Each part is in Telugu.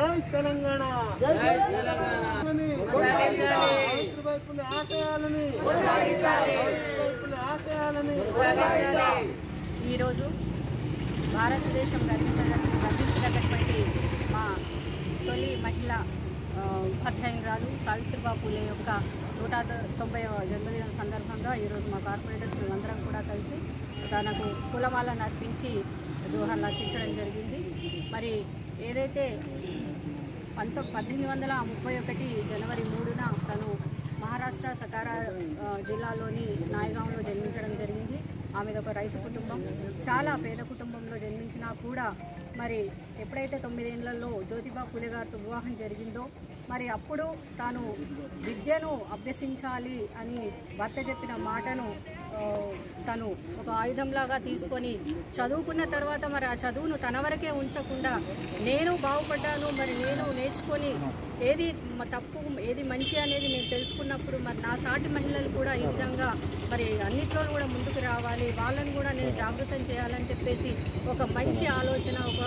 జై తెలంగాణ జై తెలంగాణ ఆశయాలని ఈరోజు భారతదేశం గర్వించినటువంటి మా తొలి మహిళ ఉపాధ్యాయురాలు సావిత్రిబాయి పూలే యొక్క 190వ జన్మదిన సందర్భంగా ఈరోజు మా కార్పొరేటర్స్ అందరం కూడా కలిసి తనకు పూలమాలను అర్పించి జోహార్లు అర్పించడం జరిగింది. మరి ఏదైతే 1831 జనవరి 3న తను మహారాష్ట్ర సతారా జిల్లాలోని నాయగాంలో జన్మించడం జరిగింది. ఆమెది ఒక రైతు కుటుంబం, చాలా పేద కుటుంబంలో జన్మించినా కూడా మరి ఎప్పుడైతే 9 ఏళ్లలో జ్యోతిబా పూలే గారితో వివాహం జరిగిందో మరి అప్పుడు తాను విద్యను అభ్యసించాలి అని భర్త చెప్పిన మాటను తను ఒక ఆయుధంలాగా తీసుకొని చదువుకున్న తర్వాత మరి ఆ చదువును తన వరకే ఉంచకుండా నేను బాగుపడ్డాను, మరి నేను నేర్చుకొని ఏది తప్పు ఏది మంచి అనేది నేను తెలుసుకున్నప్పుడు మరి నా సాటి మహిళలు కూడా ఈ విధంగా మరి అన్నిట్లో కూడా ముందుకు రావాలి, వాళ్ళని కూడా నేను జాగృతం చేయాలని చెప్పేసి ఒక మంచి ఆలోచన, ఒక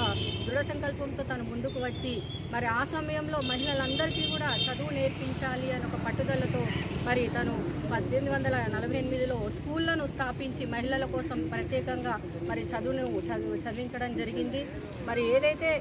దృఢ సంకల్పంతో తను ముందుకు వచ్చి మరి ఆ సమయంలో మహిళలందరికీ కూడా చదువు నేర్పించాలి అని ఒక పట్టుదలతో మరి తను 1848లో స్కూళ్లను స్థాపించి మహిళల కోసం ప్రత్యేకంగా మరి చదివించడం జరిగింది. మరి ఏదైతే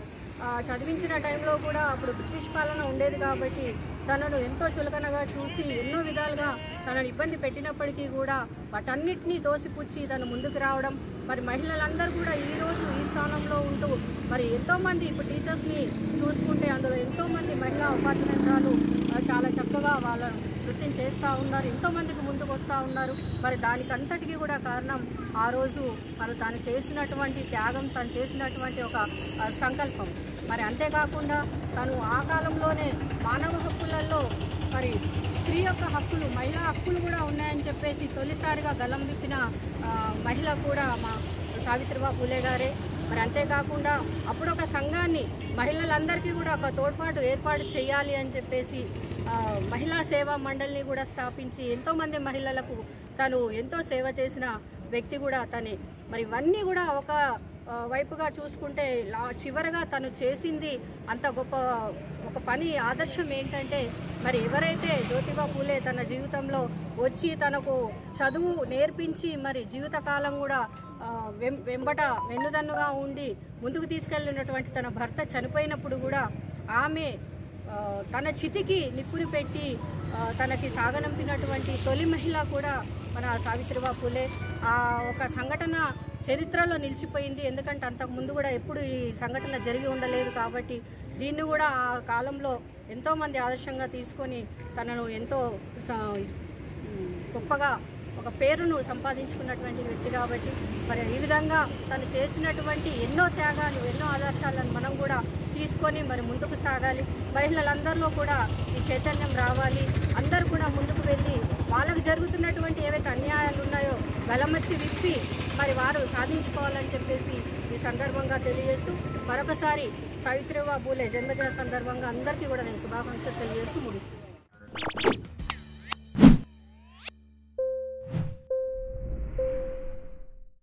చదివించిన టైంలో కూడా అప్పుడు బ్రిటిష్ పాలన ఉండేది కాబట్టి తనను ఎంతో చులకనగా చూసి ఎన్నో విధాలుగా తనను ఇబ్బంది పెట్టినప్పటికీ కూడా వాటన్నిటినీ తోసిపుచ్చి తను ముందుకు రావడం, మరి మహిళలందరూ కూడా ఈరోజు ఈ స్థానంలో ఉంటూ మరి ఎంతోమంది ఇప్పుడు టీచర్స్ని చూసుకుంటే అందులో ఎంతోమంది మహిళా ఉపాధ్యాయురాలు చాలా చక్కగా వాళ్ళ వృత్తిని చేస్తూ ఉన్నారు, ఎంతోమందికి ముందుకు వస్తూ ఉన్నారు. మరి దానికి అంతటికీ కూడా కారణం ఆ రోజు మరి తను చేసినటువంటి త్యాగం, తను చేసినటువంటి ఒక సంకల్పం. మరి అంతేకాకుండా తను ఆ కాలంలోనే మానవ హక్కులలో మరి స్త్రీ యొక్క హక్కులు, మహిళా హక్కులు కూడా ఉన్నాయని చెప్పేసి తొలిసారిగా గలం విప్పిన మహిళ కూడా మా సావిత్రిబాయి పూలే గారే. మరి అంతేకాకుండా అప్పుడు ఒక సంఘాన్ని మహిళలందరికీ కూడా ఒక తోడ్పాటు ఏర్పాటు చేయాలి అని చెప్పేసి మహిళా సేవా మండలిని కూడా స్థాపించి ఎంతోమంది మహిళలకు తను ఎంతో సేవ చేసిన వ్యక్తి కూడా తనే. మరి ఇవన్నీ కూడా ఒక వైపుగా చూసుకుంటే చివరగా తను చేసింది అంత గొప్ప ఒక పని, ఆదర్శం ఏంటంటే మరి ఎవరైతే జ్యోతిబా పూలే తన జీవితంలో వచ్చి తనకు చదువు నేర్పించి మరి జీవితకాలం కూడా వెన్నుదన్నుగా ఉండి ముందుకు తీసుకెళ్ళినటువంటి తన భర్త చనిపోయినప్పుడు కూడా ఆమె తన చితికి నిప్పుని పెట్టి తనకి సాగనంపినటువంటి తొలి మహిళ కూడా మన సావిత్రిబాయి పూలే. ఆ ఒక సంఘటన చరిత్రలో నిలిచిపోయింది, ఎందుకంటే అంతకుముందు కూడా ఎప్పుడు ఈ సంఘటన జరిగి ఉండలేదు కాబట్టి దీన్ని కూడా ఆ కాలంలో ఎంతోమంది ఆదర్శంగా తీసుకొని తనను ఎంతో గొప్పగా ఒక పేరును సంపాదించుకున్నటువంటి వ్యక్తి కాబట్టి మరి ఈ విధంగా తను చేసినటువంటి ఎన్నో త్యాగాలు, ఎన్నో ఆదర్శాలను మనం కూడా తీసుకొని మరి ముందుకు సాగాలి. మహిళలందరిలో కూడా ఈ చైతన్యం రావాలి, అందరూ కూడా ముందుకు వెళ్ళి వాళ్ళకు జరుగుతున్నటువంటి ఏవైతే అన్యాయాలు ఉన్నాయో గలమెత్తి విప్పి మరి వారు సాధించుకోవాలని చెప్పేసి ఈ సందర్భంగా తెలియజేస్తూ మరొకసారి సావిత్రిబాయి పూలే జన్మదిన సందర్భంగా అందరికీ కూడా నేను శుభాకాంక్షలు తెలియజేస్తూ ముగిస్తున్నాను.